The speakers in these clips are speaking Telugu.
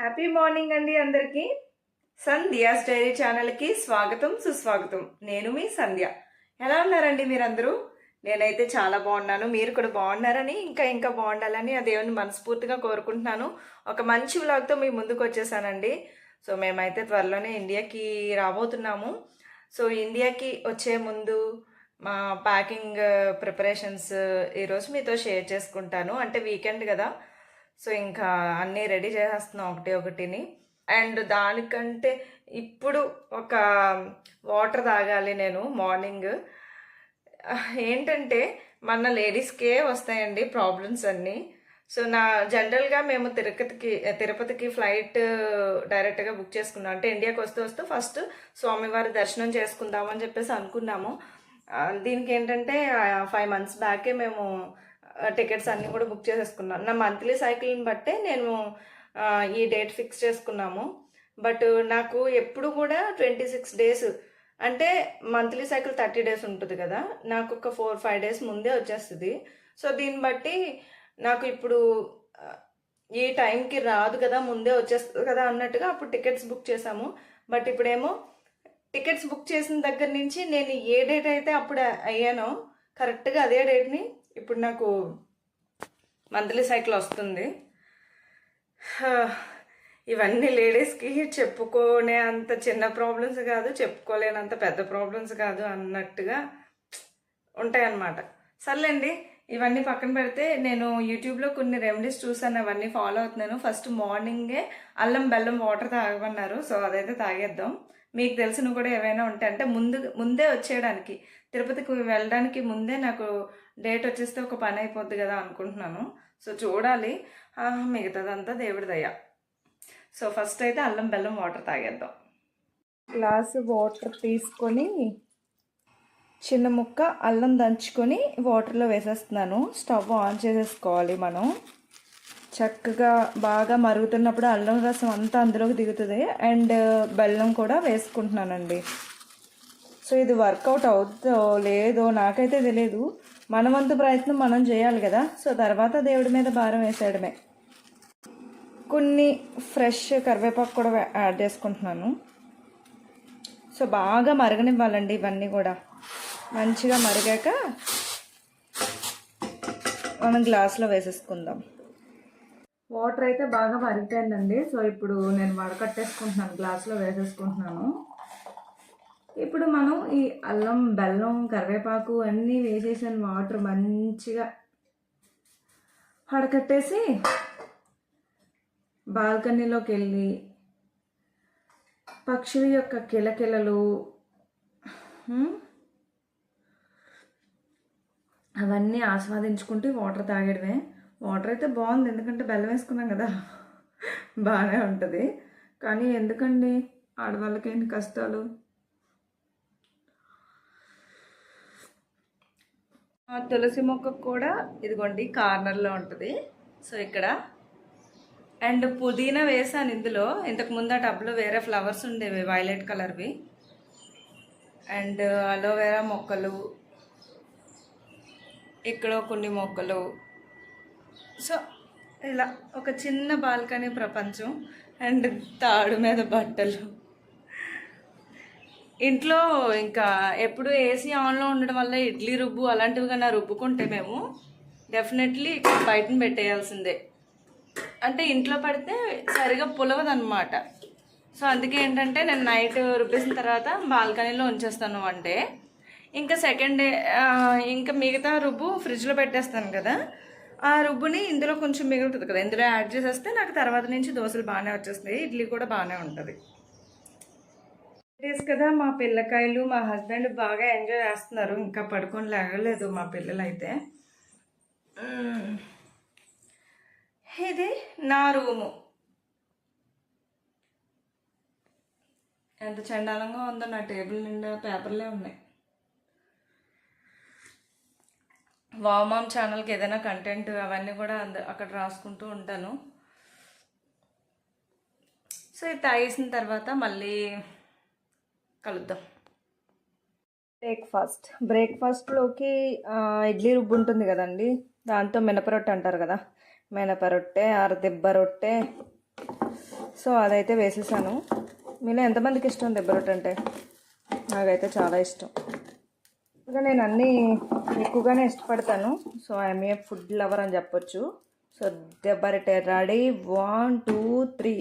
హ్యాపీ మార్నింగ్ అండి అందరికీ. సంధ్యాస్ డైరీ ఛానల్కి స్వాగతం సుస్వాగతం. నేను మీ సంధ్య. ఎలా ఉన్నారండి మీరందరూ? నేనైతే చాలా బాగున్నాను. మీరు కూడా బాగున్నారని ఇంకా బాగుండాలని ఆ దేవుని మనస్ఫూర్తిగా కోరుకుంటున్నాను. ఒక మంచి వ్లాగ్తో మీ ముందుకు వచ్చేసానండి. సో మేమైతే త్వరలోనే ఇండియాకి రాబోతున్నాము. సో ఇండియాకి వచ్చే ముందు మా ప్యాకింగ్ ప్రిపరేషన్స్ ఈరోజు మీతో షేర్ చేసుకుంటాను. అంటే వీకెండ్ కదా, సో ఇంకా అన్నీ రెడీ చేసేస్తున్నాం ఒకటిని. అండ్ దానికంటే ఇప్పుడు ఒక వాటర్ తాగాలి నేను మార్నింగ్. ఏంటంటే మన లేడీస్కే వస్తాయండి ప్రాబ్లమ్స్ అన్నీ. సో జనరల్గా మేము తిరుపతికి ఫ్లైట్ డైరెక్ట్గా బుక్ చేసుకున్నాం. అంటే ఇండియాకి వస్తూ ఫస్ట్ స్వామివారి దర్శనం చేసుకుందామని చెప్పేసి అనుకున్నాము. దీనికి ఏంటంటే 5 months బ్యాకే మేము టికెట్స్ అన్నీ కూడా బుక్ చేసేసుకున్నాను. నా మంత్లీ సైకిల్ని బట్టే నేను ఈ డేట్ ఫిక్స్ చేసుకున్నాము. బట్ నాకు ఎప్పుడు కూడా 26 days, అంటే మంత్లీ సైకిల్ 30 days ఉంటుంది కదా, నాకు ఒక 4-5 days ముందే వచ్చేస్తుంది. సో దీన్ని బట్టి నాకు ఇప్పుడు ఈ టైంకి రాదు కదా, ముందే వచ్చేస్తుంది కదా అన్నట్టుగా అప్పుడు టికెట్స్ బుక్ చేసాము. బట్ ఇప్పుడేమో టికెట్స్ బుక్ చేసిన దగ్గర నుంచి నేను ఏ డేట్ అయితే అప్పుడు అయ్యానో కరెక్ట్గా అదే డేట్ని ఇప్పుడు నాకు మంత్లీ సైకిల్ వస్తుంది. ఇవన్నీ లేడీస్కి చెప్పుకోనే అంత చిన్న ప్రాబ్లమ్స్ కాదు, చెప్పుకోలేనంత పెద్ద ప్రాబ్లమ్స్ కాదు అన్నట్టుగా ఉంటాయన్నమాట. సర్లేండి, ఇవన్నీ పక్కన పెడితే నేను యూట్యూబ్లో కొన్ని రెమెడీస్ చూసాను, అవన్నీ ఫాలో అవుతున్నాను. ఫస్ట్ మార్నింగే అల్లం బెల్లం వాటర్ తాగమన్నారు. సో అదైతే తాగేద్దాం. మీకు తెలిసినవి కూడా ఏవైనా ఉంటాయి అంటే ముందే వచ్చేయడానికి, తిరుపతికి వెళ్ళడానికి ముందే నాకు డేట్ వచ్చేస్తే ఒక పని అయిపోద్ది కదా అనుకుంటున్నాను. సో చూడాలి, మిగతాదంతా దేవుడి దయ. సో ఫస్ట్ అయితే అల్లం బెల్లం వాటర్ తాగేద్దాం. గ్లాసు వాటర్ తీసుకొని చిన్న ముక్క అల్లం దంచుకొని వాటర్లో వేసేస్తున్నాను. స్టవ్ ఆన్ చేసేసుకోవాలి మనం. చక్కగా బాగా మరుగుతున్నప్పుడు అల్లం రసం అంతా అందులోకి దిగుతుంది. అండ్ బెల్లం కూడా వేసుకుంటున్నానండి. సో ఇది వర్కౌట్ అవుతుందో లేదో నాకైతే తెలియదు. మన వంతు ప్రయత్నం మనం చేయాలి కదా. సో తర్వాత దేవుడి మీద భారం వేసేయడమే. కొన్ని ఫ్రెష్ కరివేపాకు కూడా యాడ్ చేసుకుంటున్నాను. సో బాగా మరగనివ్వాలండి ఇవన్నీ కూడా. మంచిగా మరిగాక మనం గ్లాస్లో వేసేసుకుందాం. వాటర్ అయితే బాగా మరిగిపోయిందండి. సో ఇప్పుడు నేను వడకట్టేసుకుంటున్నాను, గ్లాస్లో వేసేసుకుంటున్నాను. ఇప్పుడు మనం ఈ అల్లం బెల్లం కరివేపాకు అన్నీ వేసేసిన వాటర్ మంచిగా వడకట్టేసి బాల్కనీలోకి వెళ్ళి పక్షుల యొక్క కిలకిలలు అవన్నీ ఆస్వాదించుకుంటూ వాటర్ తాగడమే. వాటర్ అయితే బాగుంది, ఎందుకంటే బెల్లం వేసుకున్నాం కదా, బాగానే ఉంటుంది. కానీ ఎందుకండి ఆడవాళ్ళకి ఏంటి కష్టాలు. తులసి మొక్క కూడా ఇదిగోండి కార్నర్లో ఉంటుంది. సో ఇక్కడ అండ్ పుదీనా వేసాను ఇందులో. ఇంతకుముందు ఆ టబ్లో వేరే ఫ్లవర్స్ ఉండేవి వైలెట్ కలర్వి. అండ్ అలోవెరా మొక్కలు, ఇక్కడ కొన్ని మొక్కలు. సో ఇలా ఒక చిన్న బాల్కనీ ప్రపంచం. అండ్ తాడు మీద బట్టలు. ఇంట్లో ఇంకా ఎప్పుడు ఏసీ ఆన్లో ఉండడం వల్ల ఇడ్లీ రుబ్బు అలాంటివి కానీ రుబ్బుకుంటే మేము డెఫినెట్లీ బయటను పెట్టేయాల్సిందే. అంటే ఇంట్లో పడితే సరిగా పులవదన్నమాట. సో అందుకే ఏంటంటే నేను నైట్ రుబ్బేసిన తర్వాత బాల్కనీలో ఉంచేస్తాను. అంటే ఇంకా సెకండ్ డే ఇంకా మిగతా రుబ్బు ఫ్రిడ్జ్లో పెట్టేస్తాను కదా, ఆ రుబ్బుని ఇందులో కొంచెం మిగులుతుంది కదా, ఇందులో యాడ్ చేసేస్తే నాకు తర్వాత నుంచి దోశలు బాగానే వచ్చేస్తాయి, ఇడ్లీ కూడా బాగానే ఉంటుంది. డేస్ కదా, మా పిల్లకాయలు మా హస్బెండ్ బాగా ఎంజాయ్ చేస్తున్నారు. ఇంకా పడుకొని లేగలేదు మా పిల్లలు అయితే. ఇది నా రూము. ఎంత చండాలంగా ఉందో, నా టేబుల్ నిండా పేపర్లే ఉన్నాయి. వామామ్ ఛానల్కి ఏదైనా కంటెంట్ అవన్నీ కూడా అక్కడ రాసుకుంటూ ఉంటాను. సో ఇది తాగేసిన తర్వాత మళ్ళీ కలుద్దాం. బ్రేక్ఫాస్ట్లోకి ఇడ్లీ రుబ్బు ఉంటుంది కదండి, దాంతో మినపరొట్టె అంటారు కదా, మినపరొట్టె, అరదిబ్బ రొట్టె, సో అదైతే వేసేసాను. మీలో ఎంతమందికి ఇష్టం దెబ్బ రొట్టె అంటే? నాకైతే చాలా ఇష్టం. ఇంకా నేను అన్నీ ఎక్కువగానే ఇష్టపడతాను. So I'm a food lover అని చెప్పొచ్చు. సో దెబ్బ రొట్టె రెడీ. 1 2 3.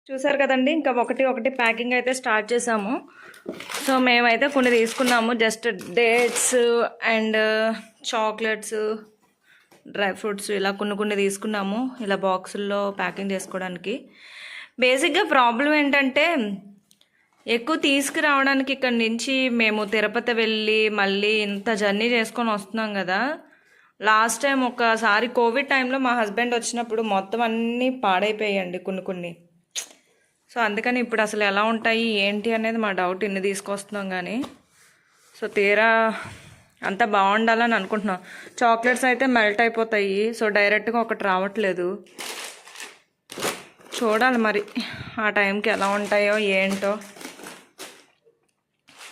చూసారు కదండి, ఇంకా ఒకటి ప్యాకింగ్ అయితే స్టార్ట్ చేసాము. సో మేమైతే కొన్ని తీసుకున్నాము, just dates and chocolates, dry fruits ఇలా కొన్ని తీసుకున్నాము, ఇలా బాక్సుల్లో ప్యాకింగ్ చేసుకోవడానికి. బేసిక్గా ప్రాబ్లం ఏంటంటే ఎక్కువ తీసుకురావడానికి ఇక్కడ నుంచి మేము తిరుపతి వెళ్ళి మళ్ళీ ఇంత జర్నీ చేసుకొని వస్తున్నాం కదా. లాస్ట్ టైం ఒకసారి కోవిడ్ టైంలో మా హస్బెండ్ వచ్చినప్పుడు మొత్తం అన్నీ పాడైపోయాయండి కొన్ని. సో అందుకని ఇప్పుడు అసలు ఎలా ఉంటాయి ఏంటి అనేది మా డౌట్. ఇన్ని తీసుకొస్తున్నాం కానీ సో తీరా అంతా బాగుండాలని అనుకుంటున్నాం. చాక్లెట్స్ అయితే మెల్ట్ అయిపోతాయి, సో డైరెక్ట్గా ఒకటి రావట్లేదు. చూడాలి మరి ఆ టైంకి ఎలా ఉంటాయో ఏంటో.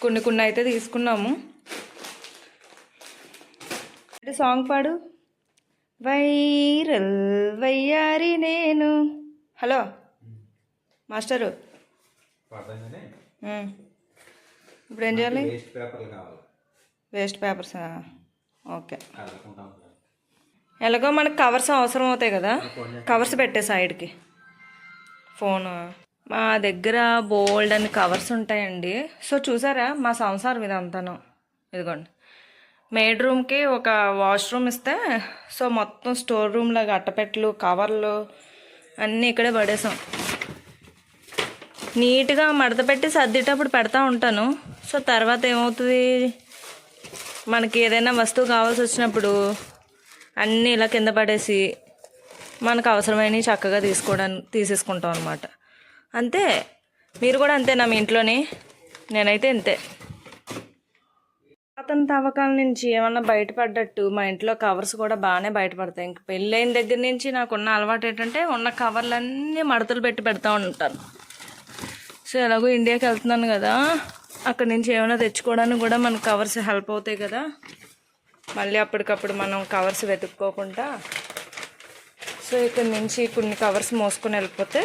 కొన్ని అయితే తీసుకున్నాము. సాంగ్ పాడు. వైరల్ వయ్యారి నేను. హలో మాస్టరు, ఇప్పుడు ఏం చేయాలి? Waste papers. ఓకే, ఎలాగో మనకు కవర్స్ అవసరం అవుతాయి కదా, కవర్స్ పెట్టే సైడ్కి ఫోను. మా దగ్గర బోల్డ్ అని కవర్స్ ఉంటాయండి. సో చూసారా మా సంసారం ఇదంతాను. ఇదిగోండి, మేడ్ రూమ్కి ఒక వాష్రూమ్ ఇస్తే సో మొత్తం స్టోర్ రూమ్ లాగా అట్టపెట్టలు కవర్లు అన్నీ ఇక్కడే పడేసాం. నీట్గా మడత పెట్టి సర్దేటప్పుడు పెడతా ఉంటాను. సో తర్వాత ఏమవుతుంది, మనకి ఏదైనా వస్తువు కావాల్సి వచ్చినప్పుడు అన్నీ ఇలా కింద పడేసి మనకు అవసరమైనవి చక్కగా తీసేసుకుంటాం అనమాట. అంతే, మీరు కూడా అంతేనా మీ ఇంట్లోని? నేనైతే అంతే. అతని తవ్వకాల నుంచి ఏమన్నా బయటపడ్డట్టు మా ఇంట్లో కవర్స్ కూడా బాగానే బయటపడతాయి. ఇంక పెళ్ళైన దగ్గర నుంచి నాకున్న అలవాటు ఏంటంటే ఉన్న కవర్లన్నీ మడతలు పెట్టి పెడతా ఉంటాను. సో ఎలాగో ఇండియాకి వెళ్తున్నాను కదా, అక్కడి నుంచి ఏమైనా తెచ్చుకోవడానికి కూడా మనకు కవర్స్ హెల్ప్ అవుతాయి కదా. మళ్ళీ అప్పటికప్పుడు మనం కవర్స్ వెతుక్కోకుండా సో ఇక్కడి నుంచి కొన్ని కవర్స్ మోసుకొని వెళ్ళిపోతే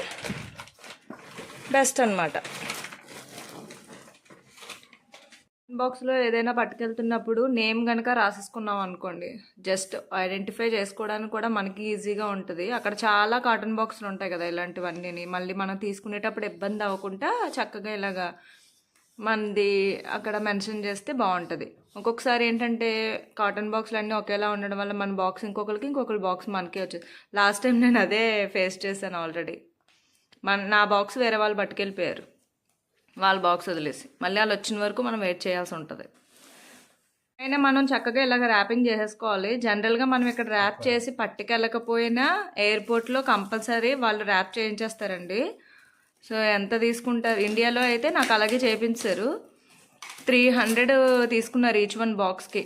బెస్ట్ అనమాట. బాక్స్లో ఏదైనా పట్టుకెళ్తున్నప్పుడు నేమ్ కనుక రాసేసుకున్నాం అనుకోండి, జస్ట్ ఐడెంటిఫై చేసుకోవడానికి కూడా మనకి ఈజీగా ఉంటుంది. అక్కడ చాలా కాటన్ బాక్సులు ఉంటాయి కదా ఇలాంటివన్నీ, మళ్ళీ మనం తీసుకునేటప్పుడు ఇబ్బంది అవ్వకుండా చక్కగా ఇలాగా మనది అక్కడ మెన్షన్ చేస్తే బాగుంటుంది. ఒక్కొక్కసారి ఏంటంటే కాటన్ బాక్సులు అన్నీ ఒకేలా ఉండడం వల్ల మన బాక్స్ ఇంకొకరి బాక్స్ మనకే వచ్చేది. లాస్ట్ టైం నేను అదే ఫేస్ చేశాను ఆల్రెడీ. నా బాక్స్ వేరే వాళ్ళు పట్టుకెళ్ళిపోయారు, వాళ్ళ బాక్స్ వదిలేసి మళ్ళీ వాళ్ళు వచ్చిన వరకు మనం వెయిట్ చేయాల్సి ఉంటుంది. అయినా మనం చక్కగా ఇలాగ ర్యాపింగ్ చేసేసుకోవాలి. జనరల్గా మనం ఇక్కడ ర్యాప్ చేసి పట్టుకెళ్ళకపోయినా ఎయిర్పోర్ట్లో కంపల్సరీ వాళ్ళు ర్యాప్ చేయించేస్తారండి. సో ఎంత తీసుకుంటారు? ఇండియాలో అయితే నాకు అలాగే చేయించారు. 300 తీసుకున్నారు ఈచ్ వన్ బాక్స్కి.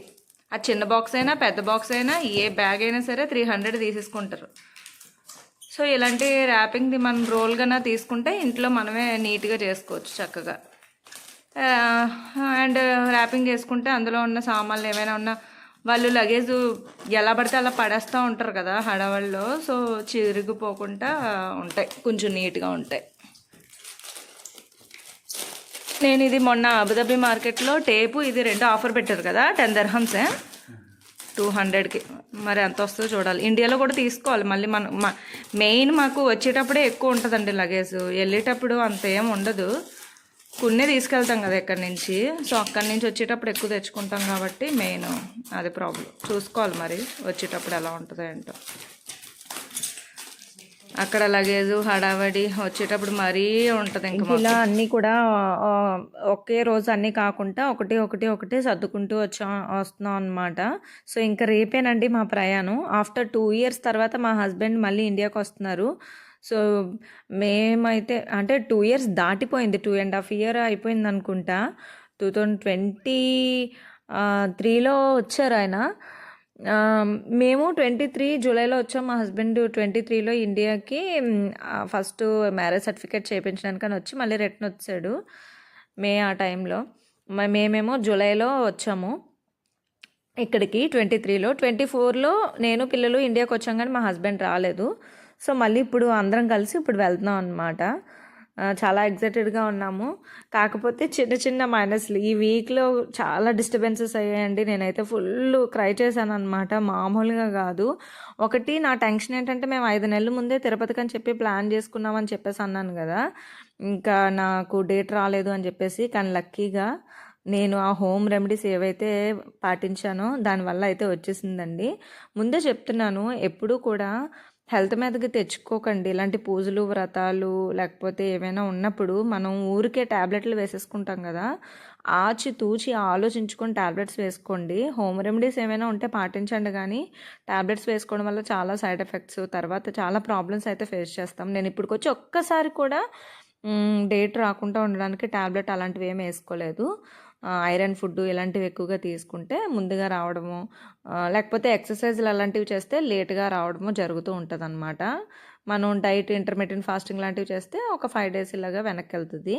ఆ చిన్న బాక్స్ అయినా పెద్ద బాక్స్ అయినా ఏ బ్యాగ్ అయినా సరే 300 తీసేసుకుంటారు. సో ఇలాంటి ర్యాపింగ్ది మనం రోల్గా తీసుకుంటే ఇంట్లో మనమే నీట్గా చేసుకోవచ్చు చక్కగా. అండ్ ర్యాపింగ్ చేసుకుంటే అందులో ఉన్న సామాన్లు ఏమైనా ఉన్నా వాళ్ళు లగేజ్ ఎలా పడితే అలా పడేస్తూ ఉంటారు కదా హడావల్లో, సో చిరిగిపోకుండా ఉంటాయి, కొంచెం నీట్గా ఉంటాయి. నేను ఇది మొన్న అబుదాబి మార్కెట్లో టేపు ఇది 2 ఆఫర్ పెట్టారు కదా, 10 dirhams 200కి. మరి ఎంత వస్తుందో చూడాలి. ఇండియాలో కూడా తీసుకోవాలి మళ్ళీ మనం. మెయిన్ మాకు వచ్చేటప్పుడే ఎక్కువ ఉంటుందండి లగేజ్, వెళ్ళేటప్పుడు అంత ఏం ఉండదు. కొన్నే తీసుకెళ్తాం కదా ఎక్కడి నుంచి, సో అక్కడి నుంచి వచ్చేటప్పుడు ఎక్కువ తెచ్చుకుంటాం కాబట్టి మెయిన్ అదే ప్రాబ్లం. చూసుకోవాలి మరి వచ్చేటప్పుడు ఎలా ఉంటుందో ఏంటో. అక్కడ లగేజ్ హడావడి వచ్చేటప్పుడు మరీ ఉంటుంది. ఇంకా ఇలా అన్నీ కూడా ఒకే రోజు అన్నీ కాకుండా ఒకటి సర్దుకుంటూ వస్తున్నాం అనమాట. సో ఇంకా రేపేనండి మా ప్రయాణం. ఆఫ్టర్ 2 years తర్వాత మా హస్బెండ్ మళ్ళీ ఇండియాకి వస్తున్నారు. సో మేమైతే అంటే 2 years దాటిపోయింది, 2.5 years అయిపోయింది అనుకుంటా. 2023లో వచ్చారు ఆయన. మేము 23 జూలైలో వచ్చాం. మా హస్బెండ్ 23లో ఇండియాకి ఫస్ట్ మ్యారేజ్ సర్టిఫికేట్ చేయించడానికని వచ్చి మళ్ళీ రిటర్న్ వచ్చాడు మే ఆ టైంలో. మేమేమో జూలైలో వచ్చాము. ఇక్కడికి 23లో 24లో నేను పిల్లలు ఇండియాకి వచ్చాం కానీ మా హస్బెండ్ రాలేదు. సో మళ్ళీ ఇప్పుడు అందరం కలిసి ఇప్పుడు వెళ్తున్నాం అనమాట. చాలా ఎగ్జైటెడ్గా ఉన్నాము. కాకపోతే చిన్న చిన్న మైనస్లు ఈ వీక్లో చాలా డిస్టర్బెన్సెస్ అయ్యాయండి. నేనైతే ఫుల్ క్రై చేశాను అనమాట, మామూలుగా కాదు. ఒకటి నా టెన్షన్ ఏంటంటే మేము 5 నెలల ముందే తిరుపతికి అని చెప్పి ప్లాన్ చేసుకున్నామని చెప్పేసి అన్నాను కదా, ఇంకా నాకు డేట్ రాలేదు అని చెప్పేసి. కానీ లక్కీగా నేను ఆ హోమ్ రెమెడీస్ ఏవైతే పాటించానో దానివల్ల అయితే వచ్చేసిందండి. ముందే చెప్తున్నాను, ఎప్పుడూ కూడా హెల్త్ మీదకి తెచ్చుకోకండి. ఇలాంటి పూజలు వ్రతాలు లేకపోతే ఏమైనా ఉన్నప్పుడు మనం ఊరికే ట్యాబ్లెట్లు వేసేసుకుంటాం కదా, ఆచి తూచి ఆలోచించుకొని ట్యాబ్లెట్స్ వేసుకోండి. హోమ్ రెమెడీస్ ఏమైనా ఉంటే పాటించండి, కానీ ట్యాబ్లెట్స్ వేసుకోవడం వల్ల చాలా సైడ్ ఎఫెక్ట్స్, తర్వాత చాలా ప్రాబ్లమ్స్ అయితే ఫేస్ చేస్తాం. నేను ఇప్పటికొచ్చి ఒక్కసారి కూడా డేట్ రాకుండా ఉండడానికి ట్యాబ్లెట్ అలాంటివి ఏమి వేసుకోలేదు. ఐరన్ ఫుడ్ ఇలాంటివి ఎక్కువగా తీసుకుంటే ముందుగా రావడము, లేకపోతే ఎక్సర్సైజ్లు అలాంటివి చేస్తే లేట్గా రావడము జరుగుతూ ఉంటుంది అనమాట. మనం డైట్ ఇంటర్మీడియట్ ఫాస్టింగ్ లాంటివి చేస్తే ఒక 5 days ఇలాగా వెనక్కి వెళ్తుంది.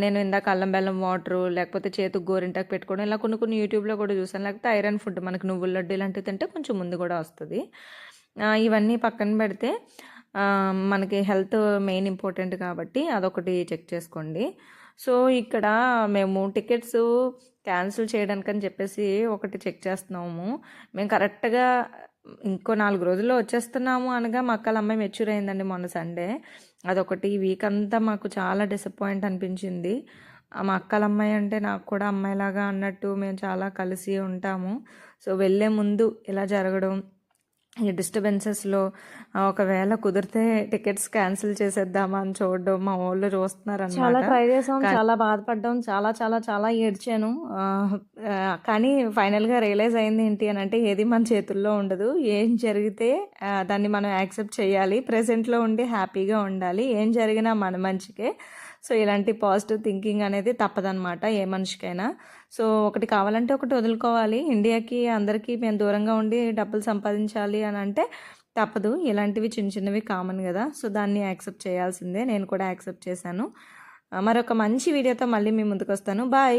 నేను ఇందాక అల్లం బెల్లం వాటరు లేకపోతే చేతికి గోరింటాకు పెట్టుకోవడం ఇలా కొన్ని యూట్యూబ్లో కూడా చూసాను. లేకపోతే ఐరన్ ఫుడ్ మనకి నువ్వుల లడ్డు ఇలాంటివి తింటే కొంచెం ముందు కూడా వస్తుంది. ఇవన్నీ పక్కన పెడితే మనకి హెల్త్ మెయిన్ ఇంపార్టెంట్ కాబట్టి అదొకటి చెక్ చేసుకోండి. సో ఇక్కడ మేము టికెట్స్ క్యాన్సిల్ చేయడానికని చెప్పేసి ఒకటి చెక్ చేస్తున్నాము. మేము కరెక్ట్గా ఇంకో 4 రోజుల్లో వచ్చేస్తున్నాము అనగా మా అక్కల అమ్మాయి మెచ్యూర్ అయిందండి మొన్న సండే. అదొకటి వీక్ అంతా మాకు చాలా డిసప్పాయింట్ అనిపించింది. మా అక్కల అమ్మాయి అంటే నాకు కూడా అమ్మాయిలాగా అన్నట్టు మేము చాలా కలిసి ఉంటాము. సో వెళ్ళే ముందు ఇలా జరగడం, ఈ డిస్టర్బెన్సెస్లో ఒకవేళ కుదిరితే టికెట్స్ క్యాన్సిల్ చేసేద్దామా అని చూడడం మా వాళ్ళు చూస్తున్నారు చాలా అనమాట. ట్రై చేసాం, చాలా బాధపడ్డాం, చాలా చాలా చాలా ఏడ్చాను. కానీ ఫైనల్గా రియలైజ్ అయింది ఏంటి అని అంటే, ఏది మన చేతుల్లో ఉండదు. ఏం జరిగితే దాన్ని మనం యాక్సెప్ట్ చేయాలి, ప్రెసెంట్లో ఉండి హ్యాపీగా ఉండాలి, ఏం జరిగినా మన మంచికే. సో ఇలాంటి పాజిటివ్ థింకింగ్ అనేది తప్పదనమాట ఏ మనిషికైనా. సో ఒకటి కావాలంటే ఒకటి వదులుకోవాలి. ఇండియాకి అందరికీ మేము దూరంగా ఉండి డబ్బులు సంపాదించాలి అని అంటే తప్పదు. ఇలాంటివి చిన్న చిన్నవి కామన్ కదా, సో దాన్ని యాక్సెప్ట్ చేయాల్సిందే. నేను కూడా యాక్సెప్ట్ చేశాను. మరొక మంచి వీడియోతో మళ్ళీ మీ ముందుకు వస్తాను. బాయ్.